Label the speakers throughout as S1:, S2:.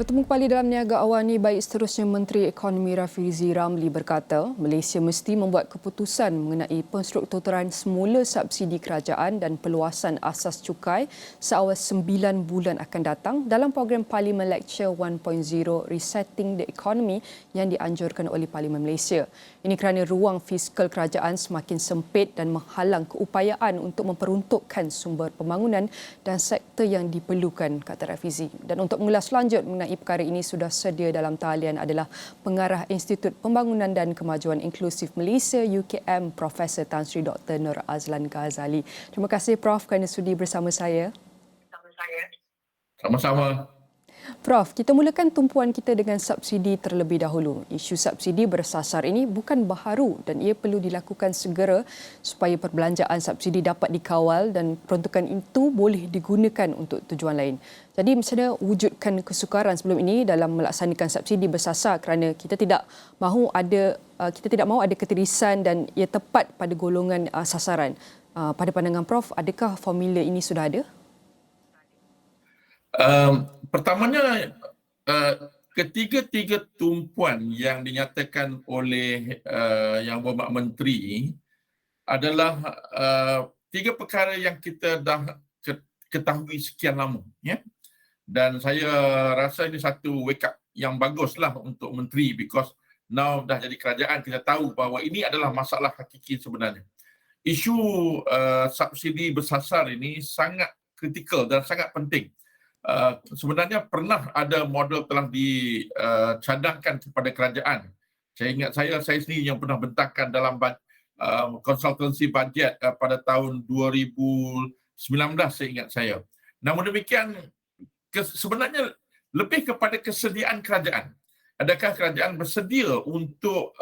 S1: Bertemu kembali dalam Niaga Awani, baik seterusnya Menteri Ekonomi Rafizi Ramli berkata Malaysia mesti membuat keputusan mengenai penstrukturan semula subsidi kerajaan dan perluasan asas cukai seawal 9 bulan akan datang dalam program Parlimen Lecture 1.0 Resetting the Economy yang dianjurkan oleh Parlimen Malaysia. Ini kerana ruang fiskal kerajaan semakin sempit dan menghalang keupayaan untuk memperuntukkan sumber pembangunan dan sektor yang diperlukan, kata Rafizi. Dan untuk mengulas lanjut mengenai perkara ini sudah sedia dalam talian adalah Pengarah Institut Pembangunan dan Kemajuan Inklusif Malaysia UKM Profesor Tan Sri Dr. Nur Azlan Ghazali. Terima kasih Prof kerana sudi bersama saya.
S2: Sama-sama.
S1: Prof, kita mulakan tumpuan kita dengan subsidi terlebih dahulu. Isu subsidi bersasar ini bukan baharu dan ia perlu dilakukan segera supaya perbelanjaan subsidi dapat dikawal dan peruntukan itu boleh digunakan untuk tujuan lain. Jadi macam wujudkan kesukaran sebelum ini dalam melaksanakan subsidi bersasar kerana kita tidak mahu ada ketirisan dan ia tepat pada golongan sasaran. Pada pandangan Prof, adakah formula ini sudah ada?
S2: Pertamanya, ketiga-tiga tumpuan yang dinyatakan oleh Yang Berhormat Menteri adalah tiga perkara yang kita dah ketahui sekian lama. Ya? Dan saya rasa ini satu wake up yang baguslah untuk Menteri because now dah jadi kerajaan, kita tahu bahawa ini adalah masalah hakiki sebenarnya. Isu subsidi bersasar ini sangat kritikal dan sangat penting. Sebenarnya pernah ada model telah dicadangkan kepada kerajaan. Saya ingat saya sendiri yang pernah bentangkan dalam konsultansi bajet pada tahun 2019, saya ingat saya. Namun demikian, sebenarnya lebih kepada kesediaan kerajaan. Adakah kerajaan bersedia untuk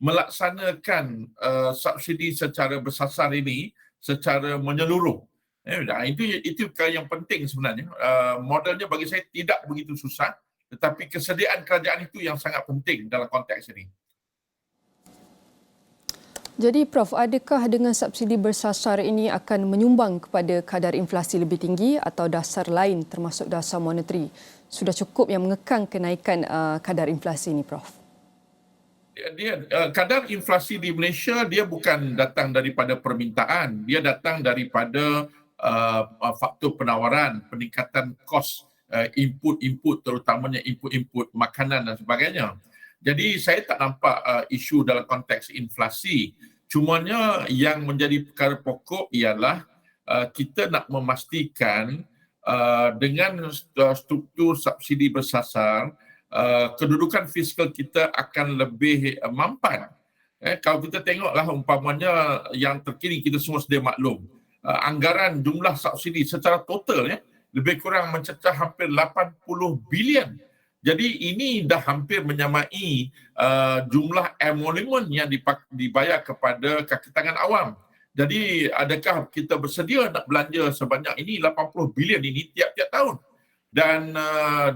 S2: melaksanakan subsidi secara bersasar ini secara menyeluruh? Itu perkara yang penting sebenarnya. Modelnya bagi saya tidak begitu susah, tetapi kesediaan kerajaan itu yang sangat penting dalam konteks ini.
S1: Jadi Prof, adakah dengan subsidi bersasar ini akan menyumbang kepada kadar inflasi lebih tinggi atau dasar lain termasuk dasar moneteri sudah cukup yang mengekang kenaikan kadar inflasi ini, Prof?
S2: Kadar inflasi di Malaysia dia bukan datang daripada permintaan, dia datang daripada faktor penawaran, peningkatan kos input-input, terutamanya input-input makanan dan sebagainya. Jadi saya tak nampak isu dalam konteks inflasi. Cumanya yang menjadi perkara pokok ialah kita nak memastikan dengan struktur subsidi bersasar, kedudukan fiskal kita akan lebih mampan. Kalau kita tengoklah umpamanya yang terkini, kita semua sedia maklum, anggaran jumlah subsidi secara total lebih kurang mencecah hampir 80 bilion. Jadi ini dah hampir menyamai jumlah emolumen yang dibayar kepada kaki tangan awam. Jadi adakah kita bersedia nak belanja sebanyak ini 80 bilion ini tiap-tiap tahun? Dan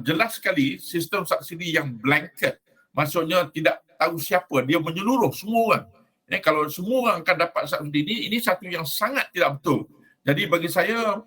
S2: jelas sekali sistem subsidi yang blanket, maksudnya tidak tahu siapa, dia menyeluruh semua orang. Kalau semua orang akan dapat subsidi ini satu yang sangat tidak betul. Jadi bagi saya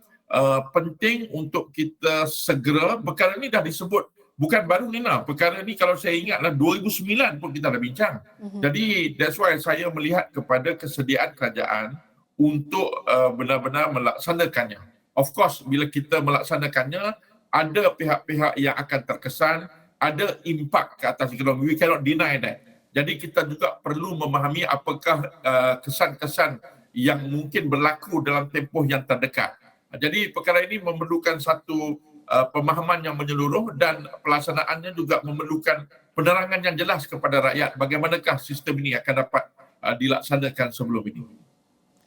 S2: penting untuk kita segera, perkara ini dah disebut, bukan baru ni lah, perkara ini kalau saya ingatlah 2009 pun kita dah bincang. Jadi that's why saya melihat kepada kesediaan kerajaan untuk benar-benar melaksanakannya. Of course, bila kita melaksanakannya, ada pihak-pihak yang akan terkesan, ada impak ke atas ekonomi, we cannot deny that. Jadi kita juga perlu memahami apakah kesan-kesan yang mungkin berlaku dalam tempoh yang terdekat. Jadi perkara ini memerlukan satu pemahaman yang menyeluruh dan pelaksanaannya juga memerlukan penerangan yang jelas kepada rakyat bagaimanakah sistem ini akan dapat dilaksanakan sebelum ini.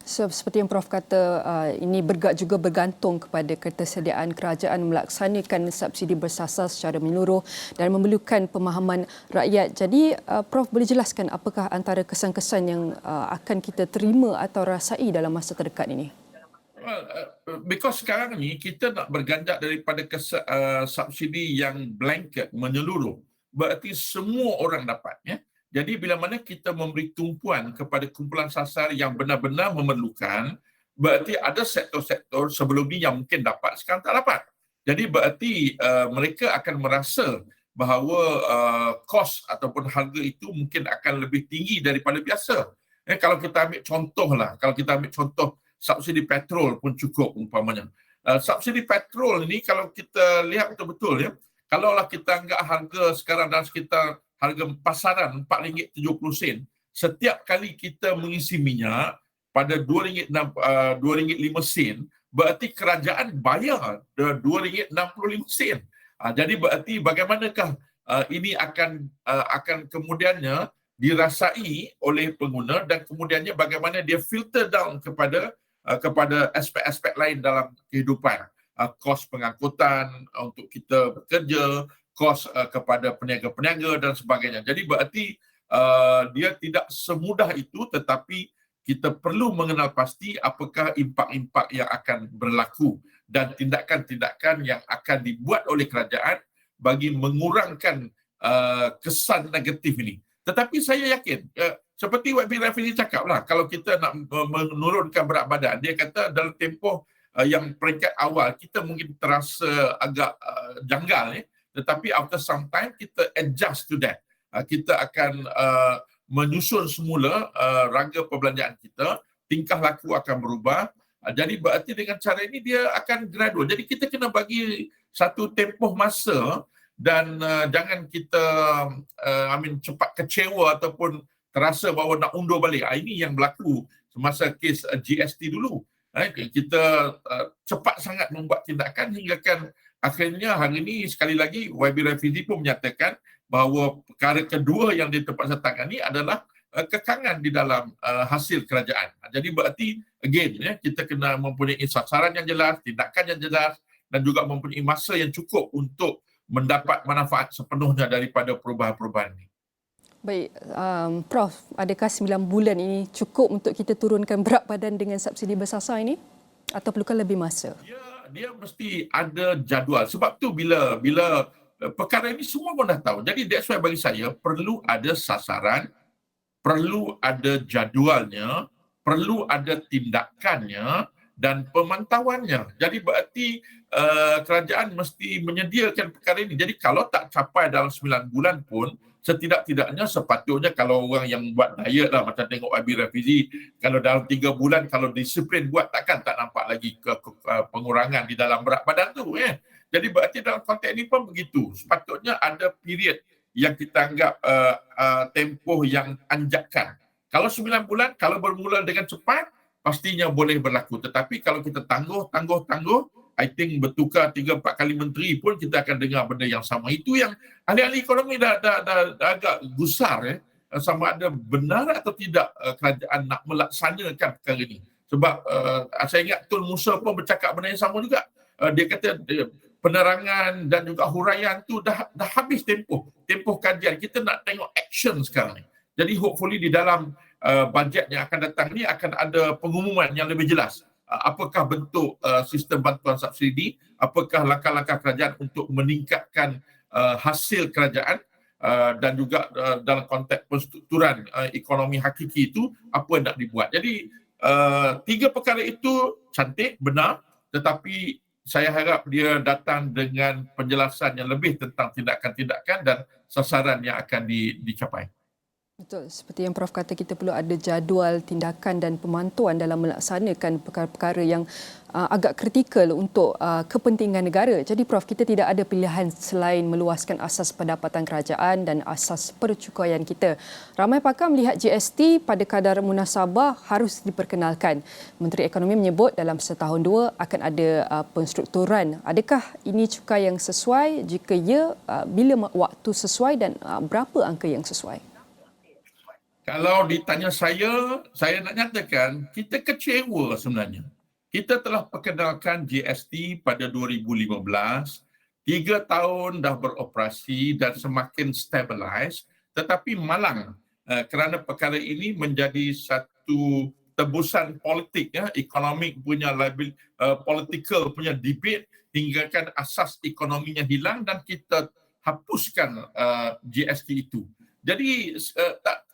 S1: So, seperti yang Prof kata, ini juga bergantung kepada ketersediaan kerajaan melaksanakan subsidi bersasar secara menyeluruh dan memerlukan pemahaman rakyat. Jadi, Prof boleh jelaskan apakah antara kesan-kesan yang akan kita terima atau rasai dalam masa terdekat ini?
S2: Well, because sekarang ni kita nak berganjak daripada subsidi yang blanket, menyeluruh. Berarti semua orang dapat. Ya? Jadi bila mana kita memberi tumpuan kepada kumpulan sasar yang benar-benar memerlukan, berarti ada sektor-sektor sebelum ni yang mungkin dapat, sekarang tak dapat. Jadi berarti mereka akan merasa bahawa kos ataupun harga itu mungkin akan lebih tinggi daripada biasa. Kalau kita ambil contoh lah, kalau kita ambil contoh subsidi petrol pun cukup umpamanya. Subsidi petrol ini kalau kita lihat betul-betul ya, kalaulah kita anggap harga sekarang dalam sekitar harga pasaran RM4.70, setiap kali kita mengisi minyak pada RM2.05, berarti kerajaan bayar RM2.65. Jadi berarti bagaimanakah ini akan kemudiannya dirasai oleh pengguna dan kemudiannya bagaimana dia filter down kepada aspek-aspek lain dalam kehidupan. Kos pengangkutan untuk kita bekerja, kos kepada peniaga-peniaga dan sebagainya. Jadi berarti dia tidak semudah itu, tetapi kita perlu mengenal pasti apakah impak-impak yang akan berlaku dan tindakan-tindakan yang akan dibuat oleh kerajaan bagi mengurangkan kesan negatif ini. Tetapi saya yakin, seperti YB Rafizi cakap lah, kalau kita nak menurunkan berat badan, dia kata dalam tempoh yang peringkat awal, kita mungkin terasa agak janggal, tetapi after some time, kita adjust to that. Kita akan menyusun semula rangka perbelanjaan kita, tingkah laku akan berubah. Jadi berarti dengan cara ini dia akan gradual. Jadi kita kena bagi satu tempoh masa dan jangan kita cepat kecewa ataupun terasa bahawa nak undur balik. Ini yang berlaku semasa kes GST dulu. Kita cepat sangat membuat tindakan hingga kan akhirnya hari ini sekali lagi YB Rafizi pun menyatakan bahawa perkara kedua yang dia terpaksa tangani adalah kekangan di dalam hasil kerajaan. Jadi berarti again kita kena mempunyai sasaran yang jelas, tindakan yang jelas dan juga mempunyai masa yang cukup untuk mendapat manfaat sepenuhnya daripada perubahan-perubahan ini.
S1: Baik, Prof, adakah 9 bulan ini cukup untuk kita turunkan berat badan dengan subsidi bersasar ini? Atau perlukan lebih masa?
S2: Dia mesti ada jadual. Sebab tu bila perkara ini semua pun dah tahu. Jadi that's why bagi saya perlu ada sasaran, perlu ada jadualnya, perlu ada tindakannya dan pemantauannya. Jadi berarti kerajaan mesti menyediakan perkara ini. Jadi kalau tak capai dalam 9 bulan pun, setidak-tidaknya sepatutnya kalau orang yang buat diet lah, macam tengok YB Rafizi, kalau dalam 3 bulan kalau disiplin buat tak nampak lagi pengurangan di dalam berat badan tu. Jadi berarti dalam konteks ini pun begitu. Sepatutnya ada period yang kita anggap tempoh yang anjakan. Kalau 9 bulan, kalau bermula dengan cepat, pastinya boleh berlaku. Tetapi kalau kita tangguh, I think bertukar 3-4 kali menteri pun kita akan dengar benda yang sama. Itu yang ahli-ahli ekonomi dah agak gusar sama ada benar atau tidak kerajaan nak melaksanakan perkara ini. Sebab saya ingat Tun Musa pun bercakap benda yang sama juga. Dia kata penerangan dan juga huraian tu dah habis tempoh kajian. Kita nak tengok action sekarang ni. Jadi hopefully di dalam bajet yang akan datang ni akan ada pengumuman yang lebih jelas. Apakah bentuk sistem bantuan subsidi, apakah langkah-langkah kerajaan untuk meningkatkan hasil kerajaan dan juga dalam konteks penstrukturan ekonomi hakiki itu, apa yang nak dibuat. Jadi 3 perkara itu cantik, benar, tetapi saya harap dia datang dengan penjelasan yang lebih tentang tindakan-tindakan dan sasaran yang akan dicapai.
S1: Betul, seperti yang Prof kata, kita perlu ada jadual tindakan dan pemantauan dalam melaksanakan perkara-perkara yang agak kritikal untuk kepentingan negara. Jadi Prof, kita tidak ada pilihan selain meluaskan asas pendapatan kerajaan dan asas percukaian kita. Ramai pakar melihat GST pada kadar munasabah harus diperkenalkan. Menteri Ekonomi menyebut dalam setahun 2 akan ada penstrukturan. Adakah ini cukai yang sesuai? Jika ya, bila waktu sesuai dan berapa angka yang sesuai?
S2: Kalau ditanya saya nak nyatakan kita kecewa sebenarnya. Kita telah perkenalkan GST pada 2015, 3 tahun dah beroperasi dan semakin stabilize, tetapi malang kerana perkara ini menjadi satu tebusan politik, ekonomik punya political punya debate hingga kan asas ekonominya hilang dan kita hapuskan GST itu. Jadi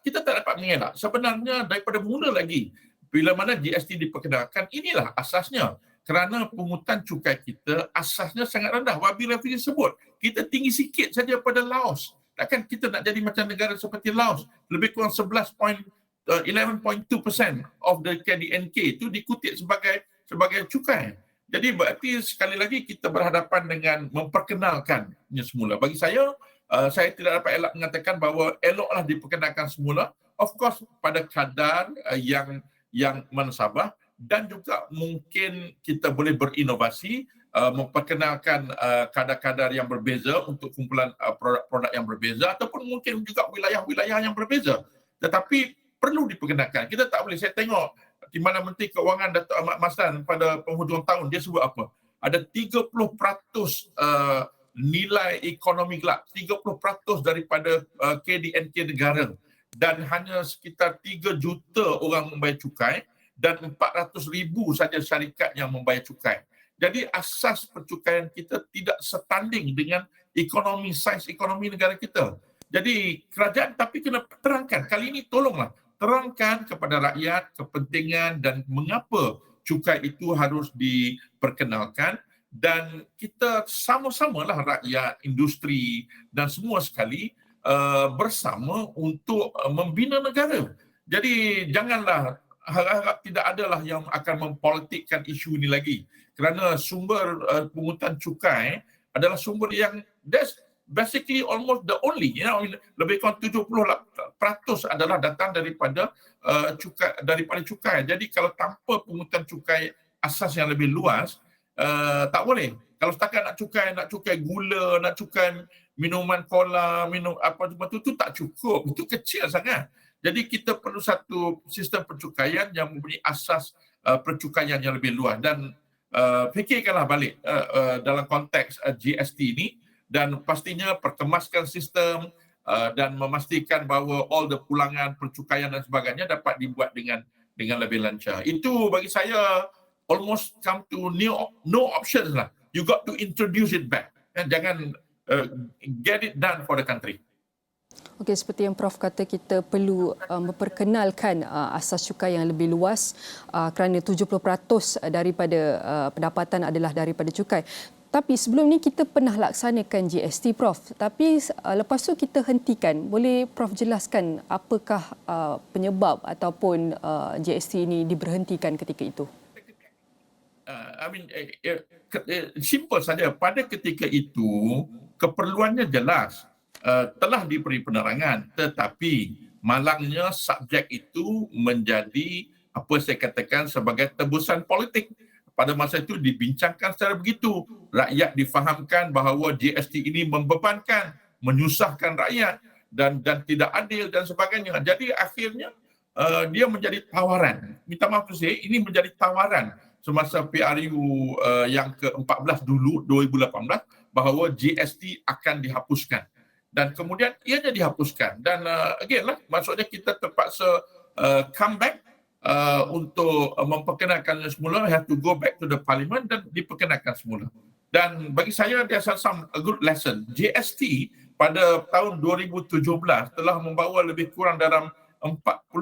S2: kita tak dapat mengelak. Sebenarnya daripada mula lagi, bila mana GST diperkenalkan, inilah asasnya. kerana pungutan cukai kita asasnya sangat rendah. YB Refinery sebut, kita tinggi sikit saja pada Laos. Takkan kita nak jadi macam negara seperti Laos, lebih kurang 11.2% of the KDNK itu dikutip sebagai cukai. Jadi berarti sekali lagi kita berhadapan dengan memperkenalkannya semula. Bagi saya tidak dapat elak mengatakan bahawa eloklah diperkenalkan semula. Of course pada kadar yang menasabah, dan juga mungkin kita boleh berinovasi, memperkenalkan kadar-kadar yang berbeza untuk kumpulan produk-produk yang berbeza, ataupun mungkin juga wilayah-wilayah yang berbeza. Tetapi perlu diperkenalkan. Kita tak boleh, saya tengok Timbalan Menteri Keuangan Datuk Ahmad Maslan pada penghujung tahun, dia sebut apa? Ada 30% nilai ekonomi gelap, 30% daripada KDNK negara, dan hanya sekitar 3 juta orang membayar cukai, dan 400,000 saja syarikat yang membayar cukai. Jadi asas percukaian kita tidak setanding dengan saiz ekonomi negara kita. Jadi kerajaan tapi kena terangkan, kali ini tolonglah terangkan kepada rakyat kepentingan dan mengapa cukai itu harus diperkenalkan, dan kita sama-samalah rakyat, industri dan semua sekali bersama untuk membina negara. Jadi janganlah harap tidak adalah yang akan mempolitikkan isu ini lagi, kerana sumber pungutan cukai adalah sumber yang that's basically almost the only, lebih kurang 70% adalah datang daripada cukai. Jadi kalau tanpa pungutan cukai asas yang lebih luas, tak boleh. Kalau setakat nak cukai gula, nak cukai minuman cola, minum apa semua itu tak cukup, itu kecil sangat. Jadi kita perlu satu sistem percukaian yang mempunyai asas percukaian yang lebih luas, dan fikirkanlah balik dalam konteks GST ini, dan pastinya perkemaskan sistem dan memastikan bahawa all the pulangan percukaian dan sebagainya dapat dibuat dengan lebih lancar. Itu bagi saya almost come to no options lah. You got to introduce it back, and jangan get it done for the country.
S1: Okey, seperti yang Prof kata, kita perlu memperkenalkan asas cukai yang lebih luas kerana 70% daripada pendapatan adalah daripada cukai. Tapi sebelum ni kita pernah laksanakan GST, Prof. Tapi lepas tu kita hentikan. Boleh Prof jelaskan apakah penyebab ataupun GST ini diberhentikan ketika itu?
S2: Simple saja. Pada ketika itu keperluannya jelas. Telah diberi penerangan, tetapi malangnya subjek itu menjadi apa saya katakan sebagai tebusan politik. Pada masa itu dibincangkan secara begitu. Rakyat difahamkan bahawa GST ini membebankan, menyusahkan rakyat dan tidak adil dan sebagainya. Jadi akhirnya dia menjadi tawaran. Minta maaf saya, ini menjadi tawaran semasa PRU yang ke-14 dulu 2018 bahawa GST akan dihapuskan. Dan kemudian ianya dihapuskan, dan again lah, maksudnya kita terpaksa come back untuk memperkenalkannya semula, have to go back to the parliament dan diperkenalkan semula. Dan bagi saya there's some a good lesson. GST pada tahun 2017 telah membawa lebih kurang dalam 44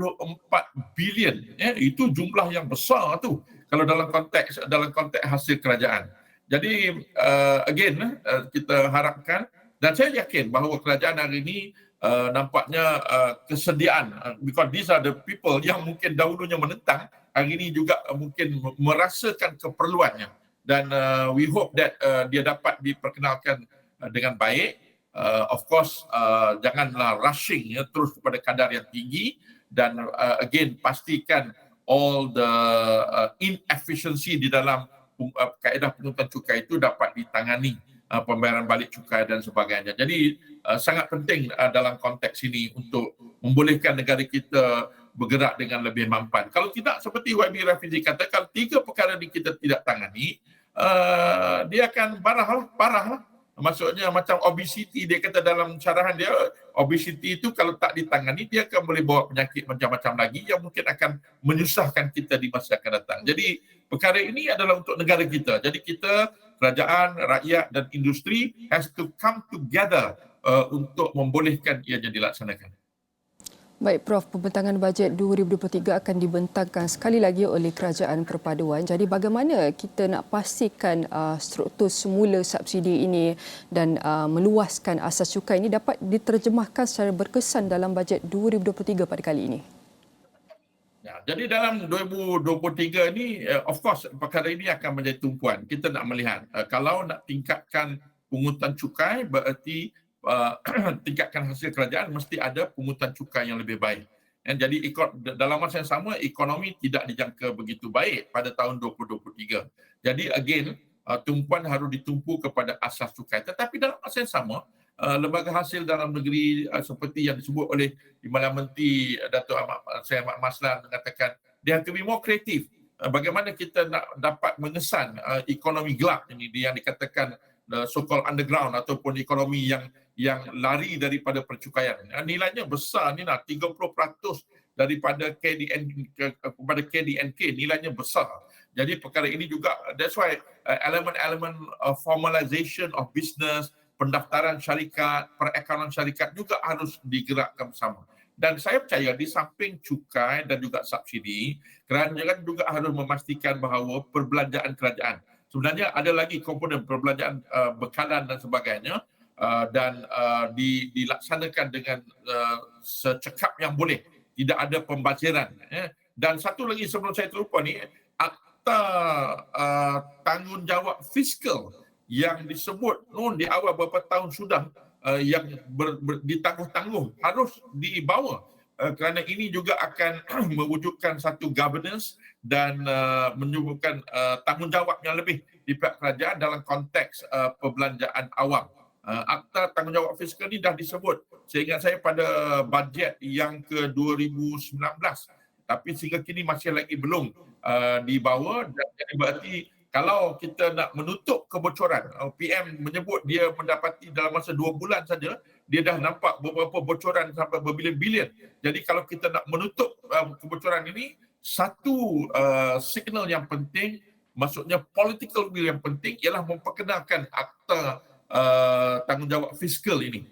S2: bilion, itu jumlah yang besar tu kalau dalam konteks hasil kerajaan. Jadi again kita harapkan, dan saya yakin bahawa kerajaan hari ini nampaknya kesediaan, because these are the people yang mungkin dahulunya menentang, hari ini juga mungkin merasakan keperluannya, dan we hope that dia dapat diperkenalkan dengan baik. Of course janganlah rushing terus kepada kadar yang tinggi, dan again pastikan all the inefficiency di dalam kaedah pengurutan cukai itu dapat ditangani, pembayaran balik cukai dan sebagainya. Jadi sangat penting dalam konteks ini untuk membolehkan negara kita bergerak dengan lebih mampan. Kalau tidak, seperti YB Rafizi kata, kalau 3 perkara ini kita tidak tangani, dia akan parah lah. Maksudnya macam obesity, dia kata dalam syarahan dia, obesity itu kalau tak ditangani, dia akan boleh bawa penyakit macam-macam lagi yang mungkin akan menyusahkan kita di masa akan datang. Jadi perkara ini adalah untuk negara kita. Jadi kita, kerajaan, rakyat dan industri has to come together untuk membolehkan ianya dilaksanakan.
S1: Baik Prof, pembentangan bajet 2023 akan dibentangkan sekali lagi oleh Kerajaan Perpaduan. Jadi bagaimana kita nak pastikan struktur semula subsidi ini dan meluaskan asas cukai ini dapat diterjemahkan secara berkesan dalam bajet 2023 pada kali ini?
S2: Ya, jadi dalam 2023 ni, of course, perkara ini akan menjadi tumpuan. Kita nak melihat, kalau nak tingkatkan pungutan cukai, bererti tingkatkan hasil kerajaan, mesti ada pungutan cukai yang lebih baik. Jadi dalam masa yang sama, ekonomi tidak dijangka begitu baik pada tahun 2023. Jadi again, tumpuan harus ditumpu kepada asas cukai. Tetapi dalam masa yang sama, lembaga hasil dalam negeri seperti yang disebut oleh Timbalan Menteri Datuk Seri Ahmad Maslan mengatakan dia have to be more creative. Bagaimana kita nak dapat mengesan ekonomi gelap ini, yang dikatakan so-called underground ataupun ekonomi yang lari daripada percukaian. Nilainya besar ni lah, 30% daripada kepada KDNK, nilainya besar. Jadi perkara ini juga, that's why elemen-elemen formalization of business, pendaftaran syarikat, perekonomian syarikat juga harus digerakkan bersama. Dan saya percaya di samping cukai dan juga subsidi, kerajaan juga harus memastikan bahawa perbelanjaan kerajaan. Sebenarnya ada lagi komponen perbelanjaan bekalan dan sebagainya, dan dilaksanakan dengan secekap yang boleh. Tidak ada pembaziran. Dan satu lagi sebelum saya terlupa ni, akta tanggungjawab fiskal yang disebut di awal beberapa tahun sudah, yang ditangguh-tangguh harus dibawa, kerana ini juga akan mewujudkan satu governance dan menyuburkan tanggungjawab yang lebih di pihak kerajaan dalam konteks perbelanjaan awam. Akta tanggungjawab fiskal ini dah disebut, seingat saya, pada bajet yang ke-2019, tapi sehingga kini masih lagi belum dibawa. Dan jadi berarti kalau kita nak menutup kebocoran, PM menyebut dia mendapati dalam masa 2 bulan saja, dia dah nampak beberapa bocoran sampai berbilion-bilion. Jadi kalau kita nak menutup kebocoran ini, satu signal yang penting, maksudnya political will yang penting, ialah memperkenalkan akta tanggungjawab fiskal ini.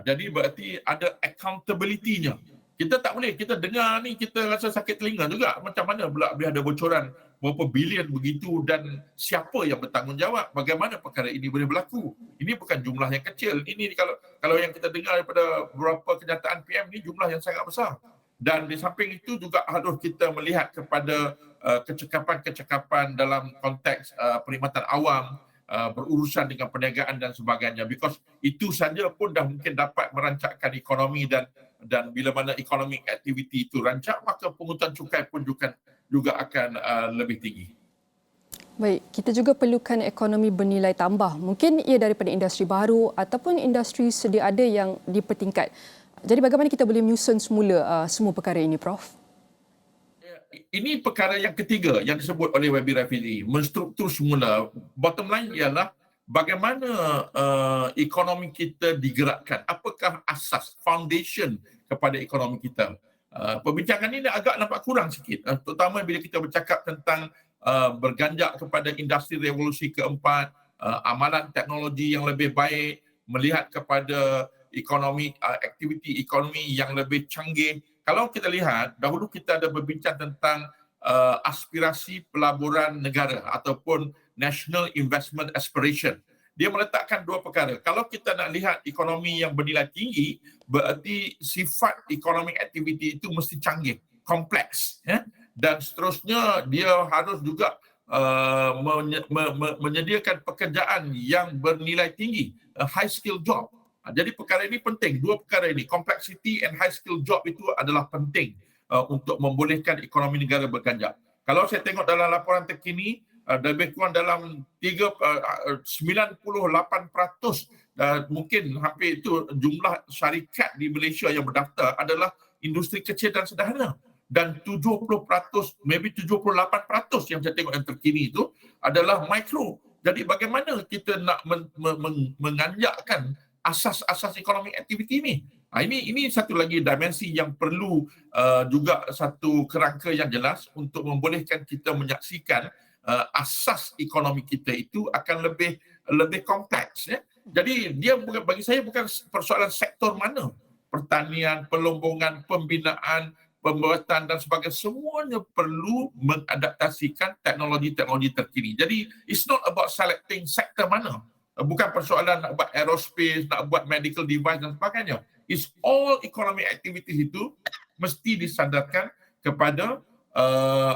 S2: Jadi berarti ada accountability-nya. Kita tak boleh, kita dengar ni, kita rasa sakit telinga juga. Macam mana pula boleh ada bocoran berapa bilion begitu, dan siapa yang bertanggungjawab? Bagaimana perkara ini boleh berlaku? Ini bukan jumlah yang kecil. Ini kalau yang kita dengar daripada beberapa kenyataan PM ni, jumlah yang sangat besar. Dan di samping itu juga harus kita melihat kepada kecekapan-kecekapan dalam konteks perkhidmatan awam, berurusan dengan perniagaan dan sebagainya. Because itu saja pun dah mungkin dapat merancangkan ekonomi, dan bila mana economic activity itu rancak, maka pungutan cukai pun juga akan lebih tinggi.
S1: Baik, kita juga perlukan ekonomi bernilai tambah. Mungkin ia daripada industri baru ataupun industri sedia ada yang dipertingkat. Jadi bagaimana kita boleh menyusun semula semua perkara ini, Prof?
S2: Ini perkara yang ketiga yang disebut oleh YB Rafizi, menstruktur semula. Bottom line ialah bagaimana ekonomi kita digerakkan. Apakah asas, foundation kepada ekonomi kita? Perbincangan ini agak nampak kurang sikit, terutama bila kita bercakap tentang berganjak kepada industri revolusi keempat, amalan teknologi yang lebih baik, melihat kepada ekonomi, aktiviti ekonomi yang lebih canggih. Kalau kita lihat, dahulu kita ada berbincang tentang aspirasi pelaburan negara ataupun National Investment Aspiration. Dia meletakkan dua perkara. Kalau kita nak lihat ekonomi yang bernilai tinggi, berarti sifat ekonomi aktiviti itu mesti canggih, kompleks. Dan seterusnya, dia harus juga menyediakan pekerjaan yang bernilai tinggi, high skill job. Jadi perkara ini penting, dua perkara ini, complexity and high skill job itu adalah penting untuk membolehkan ekonomi negara berganjak. Kalau saya tengok dalam laporan terkini, lebih kurang dalam 98%, mungkin hampir itu jumlah syarikat di Malaysia yang berdaftar adalah industri kecil dan sederhana. Dan 70%, maybe 78% yang saya tengok yang terkini itu adalah mikro. Jadi bagaimana kita nak menganjakkan asas-asas ekonomi aktiviti ini? Ini satu lagi dimensi yang perlu juga satu kerangka yang jelas untuk membolehkan kita menyaksikan asas ekonomi kita itu akan lebih kompleks. Jadi dia bagi saya bukan persoalan sektor mana. pertanian, pelombongan, pembinaan, pembuatan dan sebagainya, semuanya perlu mengadaptasikan teknologi-teknologi terkini. Jadi, it's not about selecting sektor mana. Bukan persoalan nak buat aerospace, nak buat medical device dan sebagainya. It's all economic activities itu mesti disandarkan kepada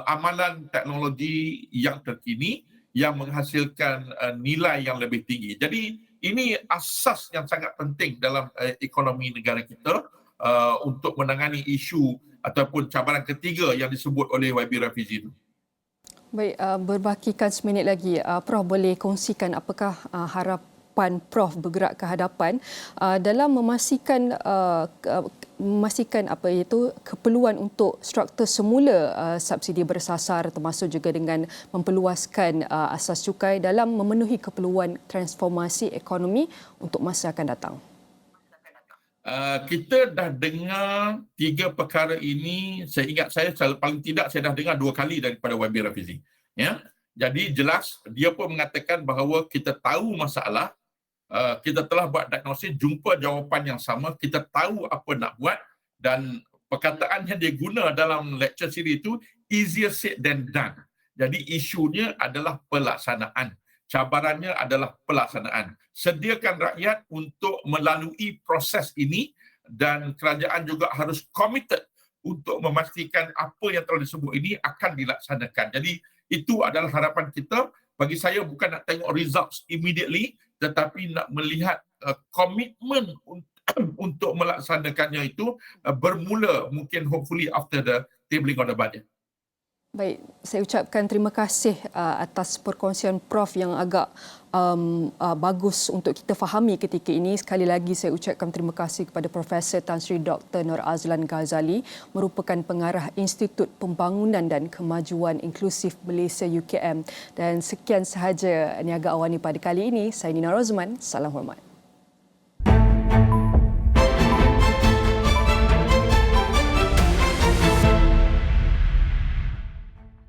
S2: amalan teknologi yang terkini yang menghasilkan nilai yang lebih tinggi. Jadi ini asas yang sangat penting dalam ekonomi negara kita untuk menangani isu ataupun cabaran ketiga yang disebut oleh YB Rafizi itu.
S1: Baik, berbakikan seminit lagi, Prof boleh kongsikan apakah harapan Prof bergerak ke hadapan dalam memastikan apa itu keperluan untuk struktur semula subsidi bersasar, termasuk juga dengan memperluaskan asas cukai dalam memenuhi keperluan transformasi ekonomi untuk masa akan datang.
S2: Kita dah dengar tiga perkara ini, saya ingat saya paling tidak saya dah dengar 2 kali daripada YB Rafizi. Ya? Jadi jelas dia pun mengatakan bahawa kita tahu masalah, kita telah buat diagnosis, jumpa jawapan yang sama, kita tahu apa nak buat, dan perkataan yang dia guna dalam lecture series itu easier said than done. Jadi isunya adalah pelaksanaan. Cabarannya adalah pelaksanaan. Sediakan rakyat untuk melalui proses ini dan kerajaan juga harus committed untuk memastikan apa yang telah disebut ini akan dilaksanakan. Jadi itu adalah harapan kita. Bagi saya bukan nak tengok results immediately, tetapi nak melihat komitmen untuk melaksanakannya itu bermula mungkin hopefully after the tabling of the budget.
S1: Baik, saya ucapkan terima kasih atas perkongsian Prof yang agak bagus untuk kita fahami ketika ini. Sekali lagi saya ucapkan terima kasih kepada Profesor Tan Sri Dr. Nur Azlan Ghazali, merupakan pengarah Institut Pembangunan dan Kemajuan Inklusif Malaysia UKM. Dan sekian sahaja Niaga Awani pada kali ini. Saya Nina Rozman, salam hormat.